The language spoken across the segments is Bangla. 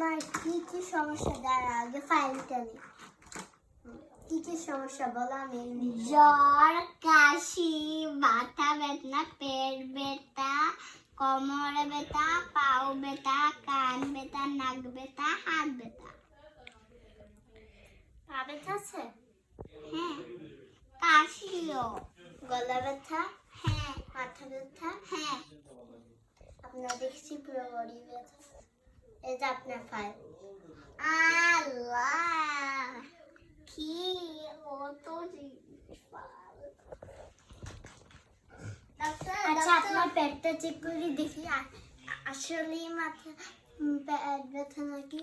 আপনার কি কি সমস্যা? তার আগে ফাইলটা নিই। কি কি সমস্যা বলো? আমি জ্বর, কাশি, মাথা ব্যথা, পেট ব্যথা, কোমরে ব্যথা, পাও ব্যথা, কান ব্যথা, নাক ব্যথা, হাত ব্যথা। পা ব্যথা আছে? হ্যাঁ। কাশিও। গলা ব্যথা? হ্যাঁ। মাথা ব্যথা? হ্যাঁ। আপনার দেখছি পুরো বডি ব্যথা। এই যে আপনার ফাইল। আল্লাহ, কি কত জিনিস! আচ্ছা, আপনার পেটটা চেক করে দেখি আসলেই মাথা পেট ব্যথা নাকি।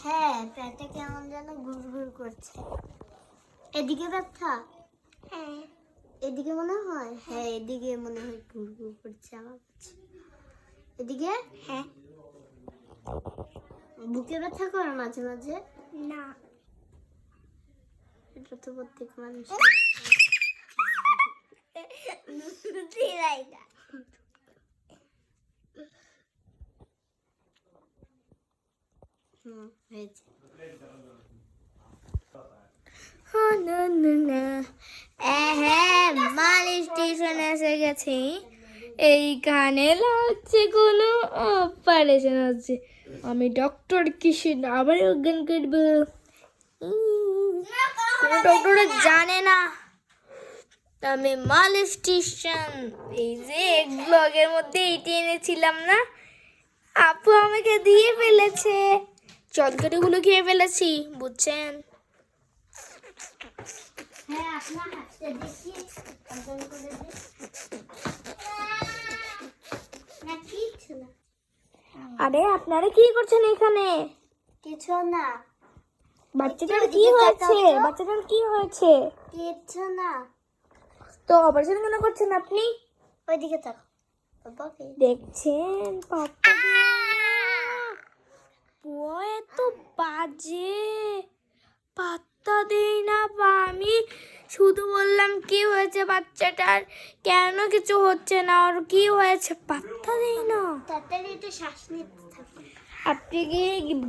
হ্যাঁ, পেটে কেমন যেন ঘুরঘুর করছে। এদিকে ব্যথা? হ্যাঁ। এদিকে মনে হয়? হ্যাঁ, এদিকে মনে হয় ঘুরঘুর করছে আমার কাছে। এদিকে? হ্যাঁ। বুকে ব্যথা করে মাঝে মাঝে? না। এটা তো প্রত্যেক মানুষ। হয়েছে। মালিশ স্টেশন এসে গেছি। এইখানে লাগছে কোনো অপারেশন হচ্ছে। আমি ডক্টর কিসে আবার অজ্ঞান করবো? কোনো ডক্টর জানে না আমি মালিশ স্টেশন। এই যে ব্লগের মধ্যে এইটি এনেছিলাম না, আপু আমাকে দিয়ে ফেলেছে। চটকাটিগুলো খেয়ে ফেলেছি, বুঝছেন? হ্যাঁ, আপনার হাতটা দেখি ওজন করে দিই। না, কিছু না। আরে আপনারা কি করছেন এখানে? কিছু না। বাচ্চাটার কি হয়েছে? বাচ্চাটার কি হয়েছে? কিছু না। তো অপারেশন কেন করছেন আপনি? ওইদিকে তাকাও। বাবাকে দেখছেন পাপ্পা এত বাজে, পাত্তা দেই না। বা আমি শুধু বললাম কি হয়েছে বাচ্চাটার, কেন কিছু হচ্ছে না, আর কি হয়েছে পাত্তা দেই না। তাড়াতাড়ি একটু শ্বাস নিতে থাকো। আপনি কি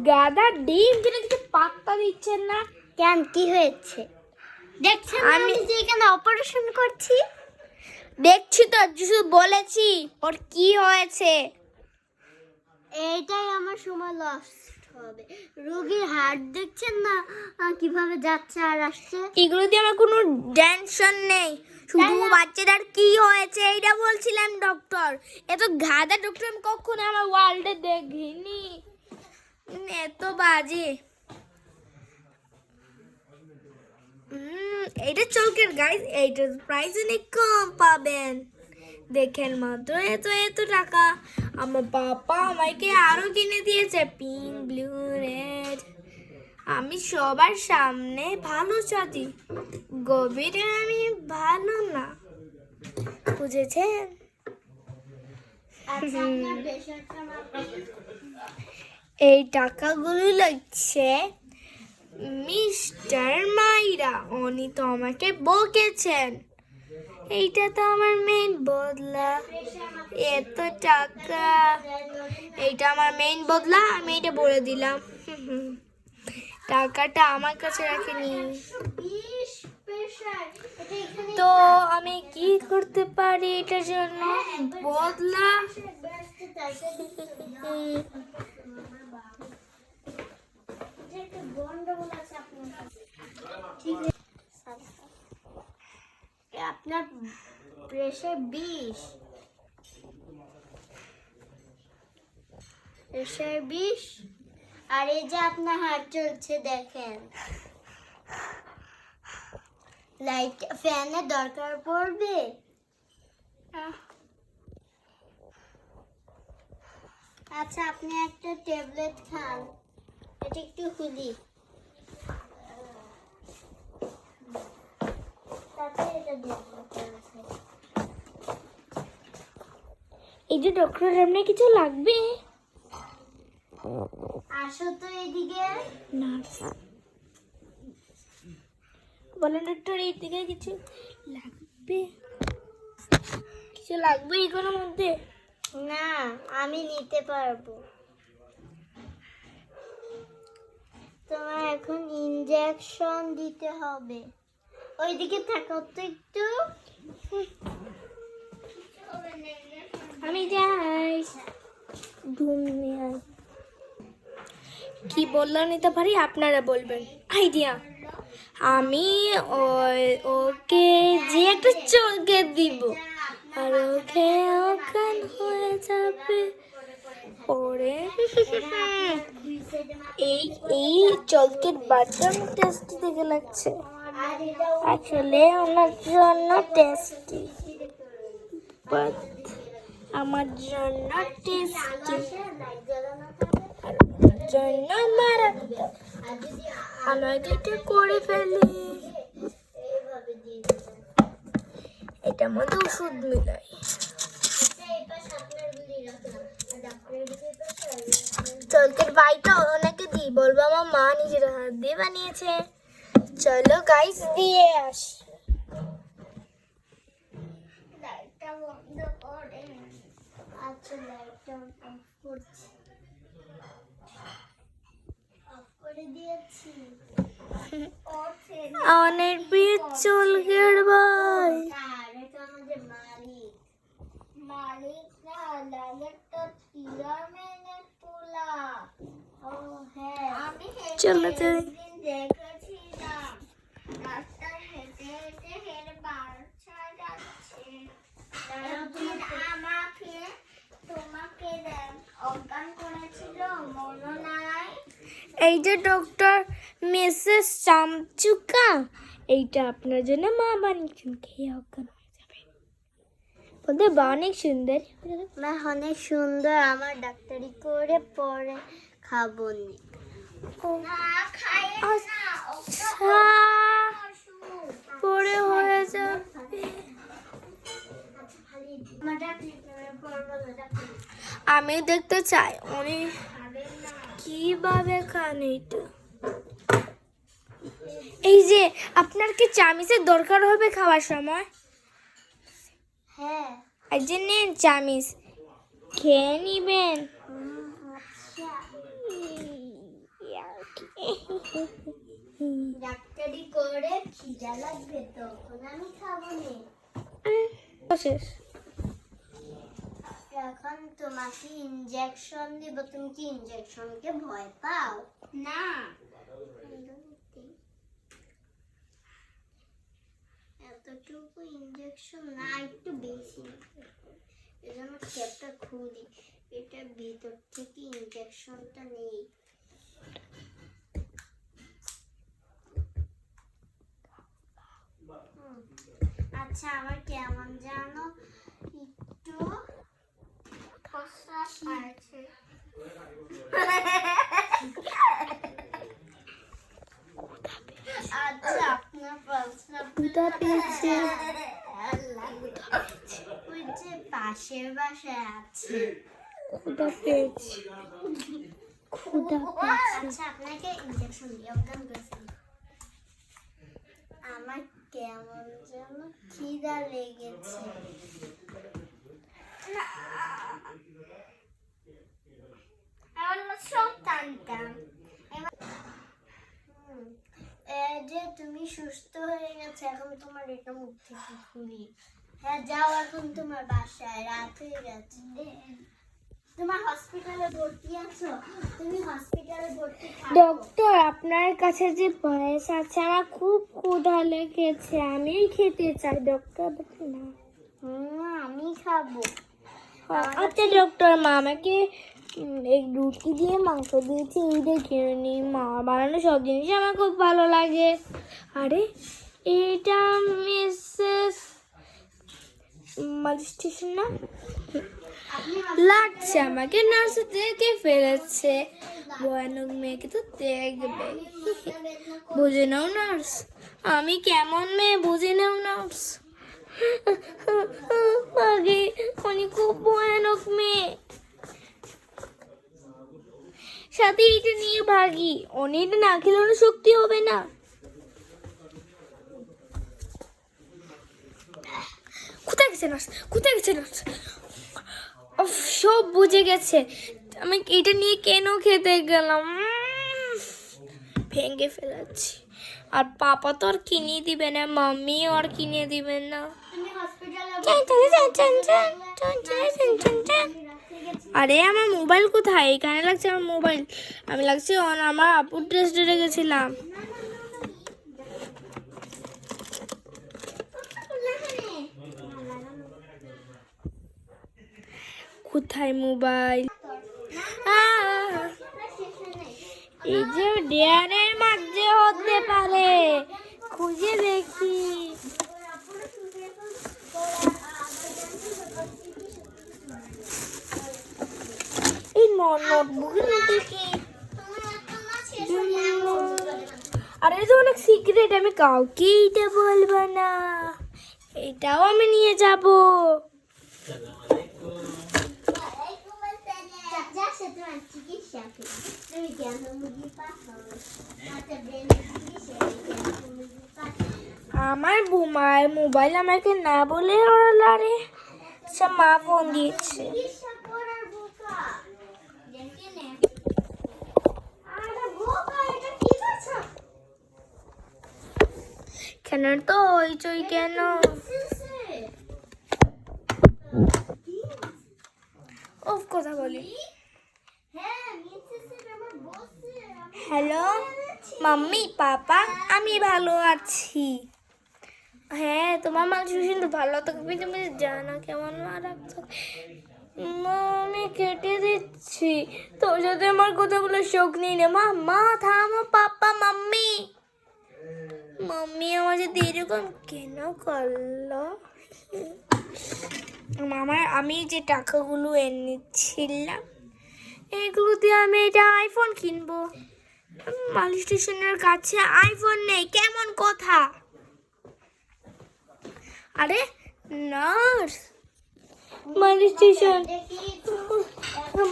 গাদা ডিম কিনে কিছু পাত্তা দিচ্ছেন না? কেন, কি হয়েছে? দেখছেন আমি যে এখানে অপারেশন করছি। দেখছি তো, শুধু বলেছি ওর কি হয়েছে। এইটাই আমার সময় লস্ট হবে। রোগীর হার্ট দেখছেন না কিভাবে যাচ্ছে আর আসছে। এগুলো দিয়ে আমার কোনো টেনশন নেই, শুধু বাচ্চাটার কি হয়েছে এইটা বলছিলাম ডক্টর। এত গাধা ডক্টর আমি কখনো আমার ওয়ার্ল্ডে দেখিনি। এত বাজে। এইটা চলকের গাইস, এইটার প্রাইস অনেক কম পাবেন। দেখেন মাত্র এত এত টাকা। আমার পাপা আমাকে আরো কিনে দিয়েছে পিঙ্ক, ব্লু, রেড। আমি সবার সামনে ভালো সাজি, গভীরে আমি ভালো না, বুঝেছেন? আচ্ছা, আপনার প্রেশারটা মাপবেন। এই টাকাগুলো লাগছে মিস্টার মাইরা, উনি তো আমাকে বকেছেন। এইটা তো আমার মেইন বদলা, এত টাকা। এইটা আমার মেইন বদলা, আমি এটা বলে দিলাম। টাকাটা আমার কাছে রাখিনি। 120 প্রেশার। এটা এখানে তো আমি কি করতে পারি এটার জন্য? বদলা একটা গন্ডগোল আছে আপনার কাছে। ঠিক আছে, আপনার প্রেশার 20। প্রেশার 20। আর এই যে আপনার হার্ট চলছে দেখেন। লাইট ফ্যানের দরকার পড়বে। আচ্ছা, আপনি একটা ট্যাবলেট খান। এটা একটু খুলি, তারপরে এটা দিয়ে এই যে ডক্টর, আপনার কিছু লাগবে? আসো তো এদিকে। নার্স বলেন ডক্টর, এই দিকে কিছু লাগবে? কিছু লাগবে এগুলোর মধ্যে? না, আমি নিতে পারবো। তোমার এখন ইনজেকশন দিতে হবে। ওইদিকে থাকো তো একটু। আমি যাই ঘুমিয়ে। কি বললো নিতে পারি, আপনারা বলবেন আইডিয়া। আমি ওকে যে একটা চলকে দিব আর ওকে ওখান হয়ে যাবে পরে। এই এই চলকের বাটার টেস্টি দেখে লাগছে, আসলে ওনার জন্য টেস্টি, বাট আমার জন্য টেস্টি, জন্য মারাত্মক। আমি এটা করে ফেলি, এটার মধ্যে ওষুধ মিলাই। চলকের বাইটা ওনাকে দিই, বলবো আমার মা নিজের হাত দিয়ে বানিয়েছে। চলো গাইস দিয়ে আসি। লাইটটা বন্ধ করে। আচ্ছা, লাইটটা অফ করছি। অফ করে দিয়েছি। অনেক প্রিয় চলকের ভাই। আর এটা আমাদের মালিক। মালিক না, লাগেরটা চেয়ারম্যানের পোলা। ও হ্যাঁ, আমি চলো যাই। একদিন দেখেছিলাম রাস্তায় হেঁটে হেঁটে হের বাচ্চা যাচ্ছে। একদিন আমাকে তোমাকে অজ্ঞান করেছিল, মনে নাই? এই যে ডক্টর মিসেস চামচুকা, এইটা আপনার জন্য মা বানিয়েছেন, খেয়ে অজ্ঞান হয়ে যাবে। বলতে বা অনেক সুন্দর। মা অনেক সুন্দর, আমার ডাক্তারি করে পরে খাবো নি। আচ্ছা, পরে হয়ে যাবে। আমি দেখতে চাই উনি কিভাবে খান এটা। এই যে আপনার কি চামিচের দরকার হবে খাওয়ার সময়? হ্যাঁ। এই যে নেন চামিচ, খেয়ে নিবেন। ডাক্তারি করে খিদা লাগবে তখন আমি খাবো নি। শেষ। এখন তোমাকে ইনজেকশন দিব, তুমি কি ইনজেকশনকে ভয় পাও? না। এতটুকু ইনজেকশন না, একটু বেশি। এজন্য ক্যাপটা খুলি, এটা ভিতর থেকে ইনজেকশনটা নেই। আচ্ছা, আমার কেমন জানো একটু প্রস্রাব পাচ্ছে। আচ্ছা, আপনার প্রস্রাব পেয়েছে। ওই যে পাশের বাসায় আছে। ক্ষুধা পেয়েছি, ক্ষুধা পেয়েছি। আচ্ছা, আপনাকে ইনজেকশন দিয়ে অজ্ঞান করেছি। আমার কেমন যেন খিদা লেগেছে। সব টানতাম। এই যে তুমি সুস্থ হয়ে গেছে, এখন তোমার এটা মুখ থেকে খুলি। হ্যাঁ, যাও এখন তোমার বাসায়, রাত হয়ে গেছে। তোমার হসপিটালে ভর্তি আছো, তুমি হসপিটালে ভর্তি থাকো। ডক্টর, আপনার কাছে যে পয়সা আছে, আমার খুব ক্ষুধা লেগেছে, আমি খেতে চাই। ডক্টর না, আমি খাবো। আচ্ছা ডক্টর, মা আমাকে এই রুটি দিয়ে মাংস দিয়েছে, এইটা খেয়ে নি। মা বানানো সব জিনিস আমার খুব ভালো লাগে। আরে এটা মিসেস স্টেশন না লাগছে, আমাকে নার্স দেখে ফেলেছে। ভয়ানক মেয়েকে তো দেখবে। বুঝে নাও নার্স, আমি কেমন মেয়ে বুঝে নাও নার্স। আগে উনি খুব ভয়ানক মেয়ে, সাথে এটা নিয়ে ভাগি। উনি এটা না খেলে ওনার শক্তি হবে না। কোথায় গেছে নার্স, কোথায় গেছে নার্স? উফ, সব বুঝে গেছে। আমি এটা নিয়ে কেন খেতে গেলাম, ভেঙে ফেলাচ্ছি। আর পাপা তো আর কিনে দিবে না, মাম্মিও আর কিনে দিবে না। তুমি হসপিটালে আরে আমার মোবাইল কোথায়? এখানে লাগছে আমার মোবাইল। আমি লাগছে আমার আপুর ড্রেস ডে গেছিলাম। কোথায় মোবাইল? এই যে ডেয়ারের মাঝে হতে পারে, খুঁজে দেখি। এই নোটবুকের মধ্যে কি? আরে এটা অনেক সিক্রেট, আমি কাউকে এটা বলবো না। এটাও আমি নিয়ে যাব। আমার মোবাইল আমাকে না বলে ওরা রে, আচ্ছা মা ফোন দিয়েছে। কেন তো হইচই কেন? ওফ, কথা বলি। হ্যালো মাম্মি, পাপা, আমি ভালো আছি। হ্যাঁ, তোমার মাংস কিন্তু ভালো থাকবে, তুমি জানো কেমন মারাত্মক। আমি কেটে দিচ্ছি, তোর সাথে আমার কথাগুলো শোক নেই রে। মা থামো, পাপা, মাম্মি। মাম্মি আমার সাথে এরকম কেন করলো? আমি যে টাকাগুলো এনেছিলাম এগুলো দিয়ে আমি এটা আইফোন কিনবো। মালিশ স্টেশনের কাছে আইফোন নেই, কেমন কথা? আরে নার্স, মালিশ স্টেশন,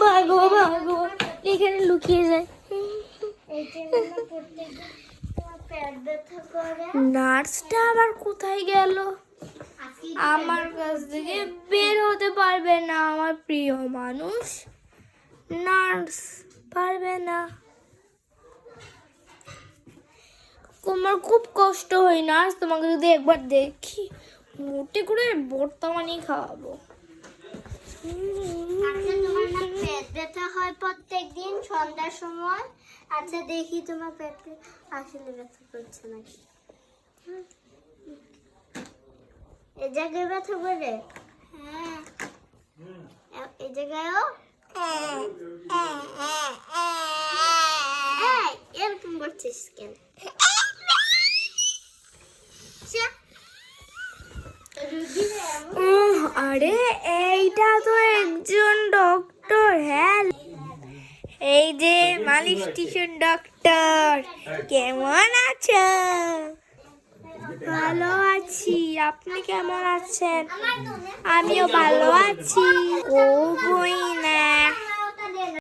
ভাগো ভাগো, এখানে লুকিয়ে যায়। নার্সটা আবার কোথায় গেল? আমার কাছ থেকে বের হতে পারবে না আমার প্রিয় মানুষ। নার্স পারবে না। তোমার খুব কষ্ট হয় নার্স, তোমাকে যদি একবার দেখি মোটে করে ভর্তা বানিয়ে খাওয়াবো। আচ্ছা, তোমার না পেট ব্যথা হয় প্রত্যেকদিন সন্ধ্যার সময়? আচ্ছা দেখি তোমার পেটে আসলে ব্যথা করছে নাকি। এই জায়গায় ব্যথা করে? হ্যাঁ। এই জায়গায়ও? এরকম করছিস কেন? আরে এইটা তো একজন ডক্টর। হ্যাঁ, এই যে মালিশ স্টেশন ডক্টর, কেমন আছো? ভালো আছি, আপনি কেমন আছেন? আমিও ভালো আছি। ও বই না